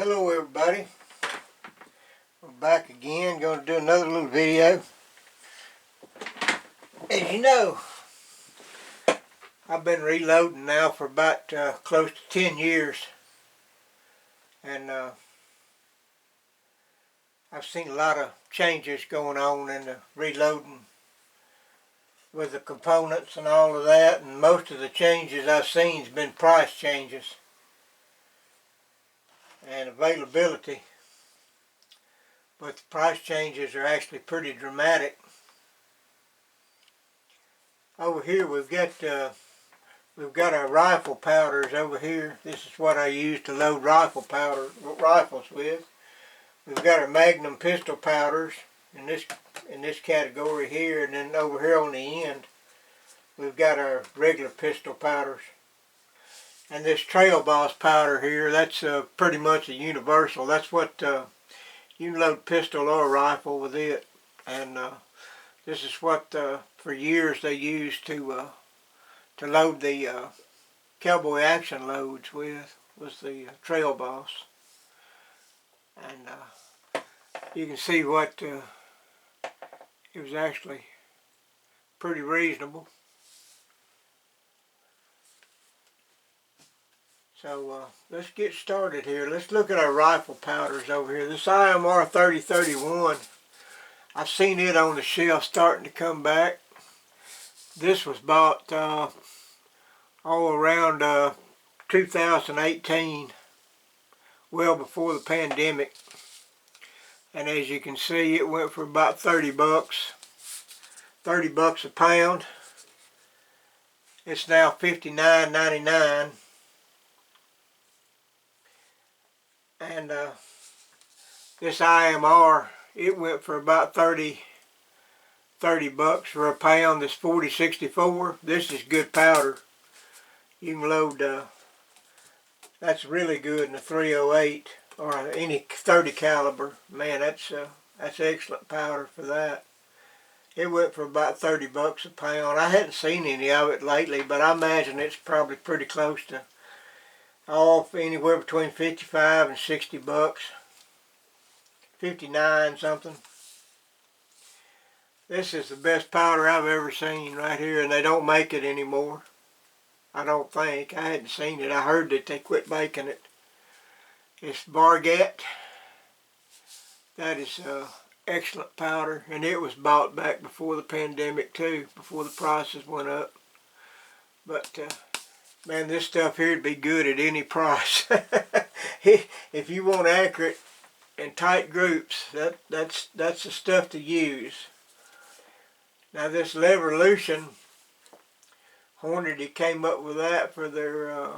Hello everybody, we're back again, going to do another little video. As you know, I've been reloading now for about close to 10 years, and I've seen a lot of changes going on in the reloading with the components and all of that, and most of the changes I've seen has been price changes and availability. But the price changes are actually pretty dramatic. Over here we've got our rifle powders over here. This is what I use to load rifles with. We've got our Magnum pistol powders in this category here, and then over here on the end we've got our regular pistol powders. And this Trail Boss powder here, that's pretty much a universal. That's what you can load pistol or rifle with it, and this is what for years they used to load the cowboy action loads with, was the Trail Boss. And you can see what it was actually pretty reasonable. So let's get started here. Let's look at our rifle powders over here. This IMR 3031, I've seen it on the shelf starting to come back. This was bought all around 2018, well before the pandemic. And as you can see, it went for about 30 bucks. 30 bucks a pound. It's now $59.99. And this IMR, it went for about 30 bucks for a pound. This 4064, this is good powder. You can load, that's really good in the 308 or any 30 caliber. Man, that's excellent powder for that. It went for about 30 bucks a pound. I hadn't seen any of it lately, but I imagine it's probably pretty close to anywhere between 55 and 60 bucks. 59 something. This is the best powder I've ever seen right here, and they don't make it anymore. I don't think. I hadn't seen it. I heard that they quit making it. It's Bargett. That is excellent powder, and it was bought back before the pandemic too, before the prices went up. But man, this stuff here would be good at any price. If you want accurate and tight groups, that's the stuff to use. Now this Levolution, Hornady came up with that for their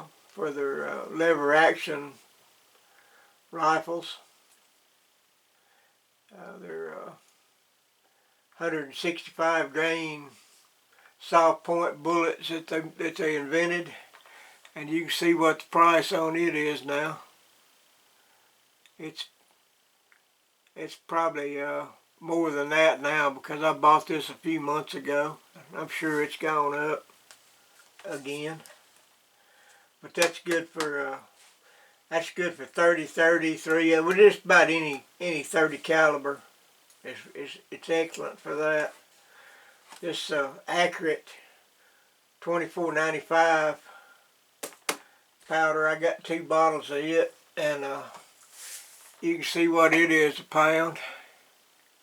lever action rifles. Their 165 grain soft point bullets that they invented, and you can see what the price on it is now. It's probably more than that now, because I bought this a few months ago. I'm sure it's gone up again. But that's good for 30, 33. Well, just about any 30 caliber. It's excellent for that. This Accurate 24.95 powder, I got 2 bottles of it, and you can see what it is a pound.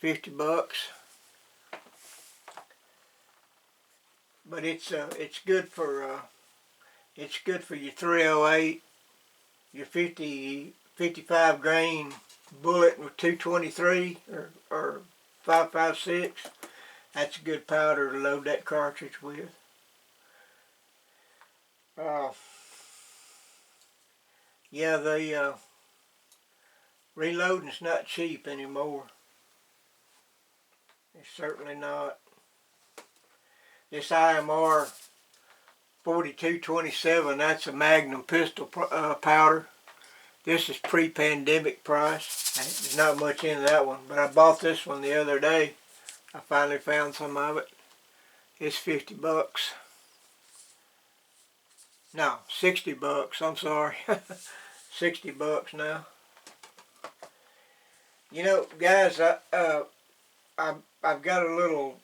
50 bucks. But it's good for your 308, your 55 grain bullet with 223 or 5.56. That's a good powder to load that cartridge with. Yeah, the reloading's not cheap anymore. It's certainly not. This IMR 4227, that's a Magnum pistol powder. This is pre-pandemic price. There's not much in that one, but I bought this one the other day. I finally found some of it. It's 50 bucks. No, 60 bucks, I'm sorry. 60 bucks now. You know, guys, I've got a little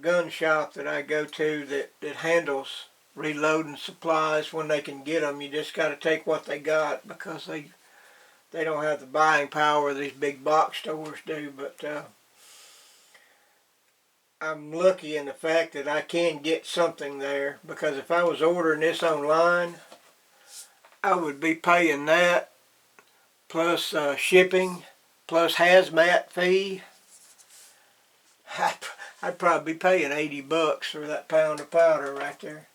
gun shop that I go to that handles reloading supplies when they can get them. You just got to take what they got because they don't have the buying power these big box stores do. But I'm lucky in the fact that I can get something there, because if I was ordering this online, I would be paying that plus shipping plus hazmat fee. I'd probably be paying $80 for that pound of powder right there.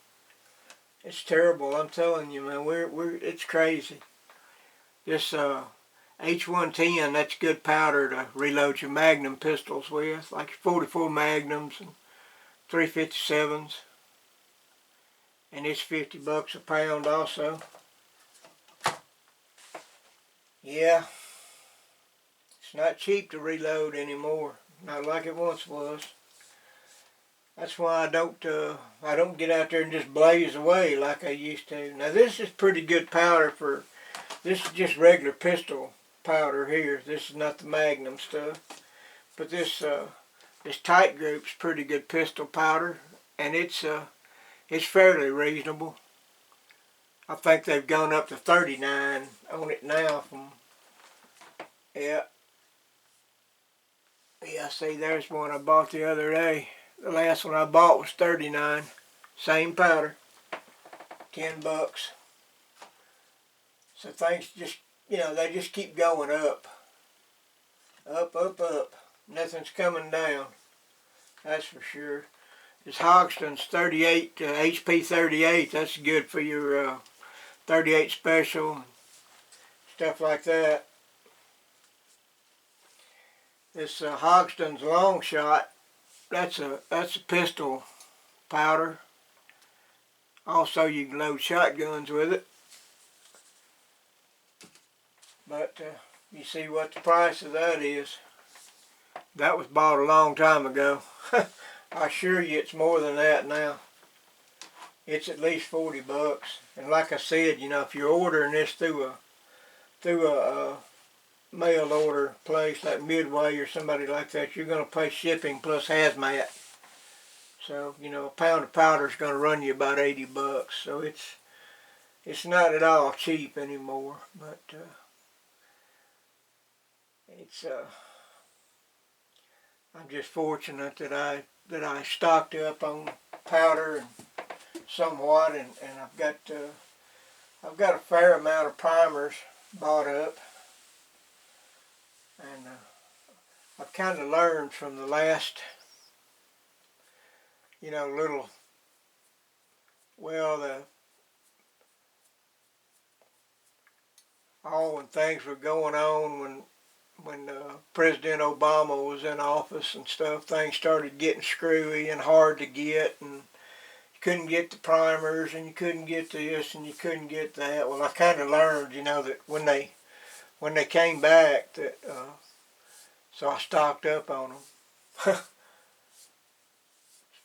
It's terrible, I'm telling you, man. It's crazy. This H110, that's good powder to reload your Magnum pistols with, like 44 Magnums and 357s. And it's $50 a pound also. Yeah, it's not cheap to reload anymore. Not like it once was. That's why I don't get out there and just blaze away like I used to. Now this is pretty good powder this is just regular pistol powder here. This is not the Magnum stuff. But this Tight Group's pretty good pistol powder, and it's fairly reasonable. I think they've gone up to 39 on it now yeah. Yeah, see, there's one I bought the other day. The last one I bought was 39. Same powder. $10. So things just, they just keep going up. Up, up, up. Nothing's coming down. That's for sure. This Hogston's 38, HP 38. That's good for your 38 special, stuff like that. This Hogston's Long Shot, that's a pistol powder. Also, you can load shotguns with it. But you see what the price of that is. That was bought a long time ago. I assure you it's more than that now. It's at least $40. And like I said, if you're ordering this through a mail order place like Midway or somebody like that, you're going to pay shipping plus hazmat. So, a pound of powder is going to run you about $80. So it's not at all cheap anymore. But I'm just fortunate that I stocked up on powder and somewhat, and I've got a fair amount of primers bought up. And I've kind of learned from the last, when things were going on, when President Obama was in office and stuff, things started getting screwy and hard to get, and you couldn't get the primers, and you couldn't get this, and you couldn't get that. Well, I kind of learned, that when they came back, so I stocked up on them. It's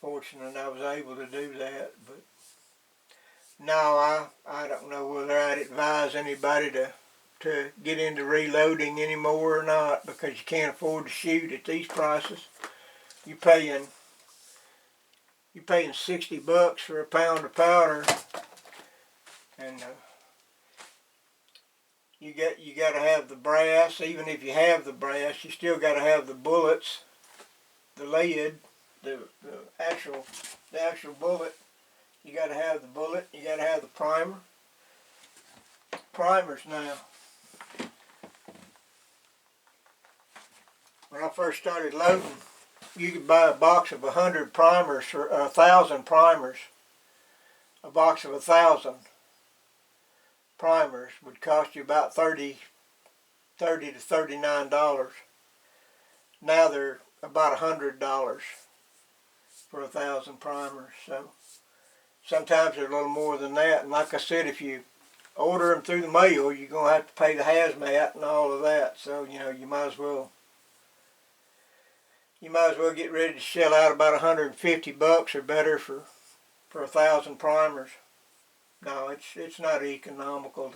fortunate I was able to do that, but no, I don't know whether I'd advise anybody to get into reloading anymore or not, because you can't afford to shoot at these prices. You're paying $60 for a pound of powder, and you got to have the brass. Even if you have the brass, you still got to have the bullets, the lead, the actual bullet. You got to have the bullet. You got to have the primer. Primers now. When I first started loading, you could buy a box of 100 primers for 1,000 primers. A box of 1,000 primers would cost you about $30 to $39. Now they're about $100 for 1,000 primers. So sometimes they're a little more than that. And like I said, if you order them through the mail, you're going to have to pay the hazmat and all of that. So you might as well get ready to shell out about $150 or better for 1,000 primers. No, it's not economical.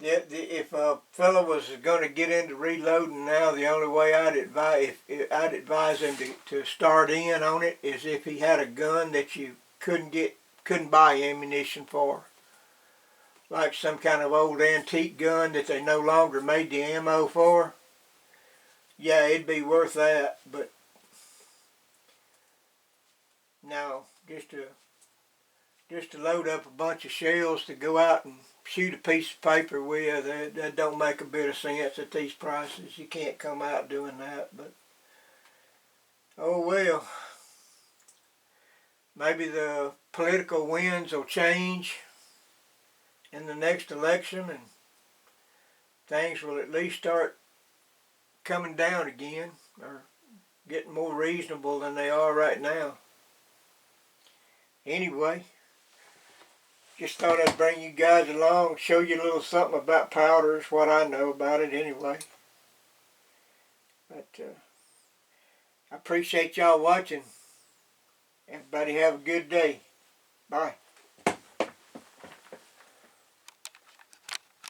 if a fellow was going to get into reloading now, the only way I'd advise him to start in on it is if he had a gun that you couldn't buy ammunition for, like some kind of old antique gun that they no longer made the ammo for. Yeah, it'd be worth that, but no, just to load up a bunch of shells to go out and shoot a piece of paper with, that don't make a bit of sense at these prices. You can't come out doing that, but oh well. Maybe the political winds will change in the next election and things will at least start coming down again, or getting more reasonable than they are right now. Anyway, just thought I'd bring you guys along, show you a little something about powders, what I know about it anyway. But I appreciate y'all watching. Everybody have a good day. Bye.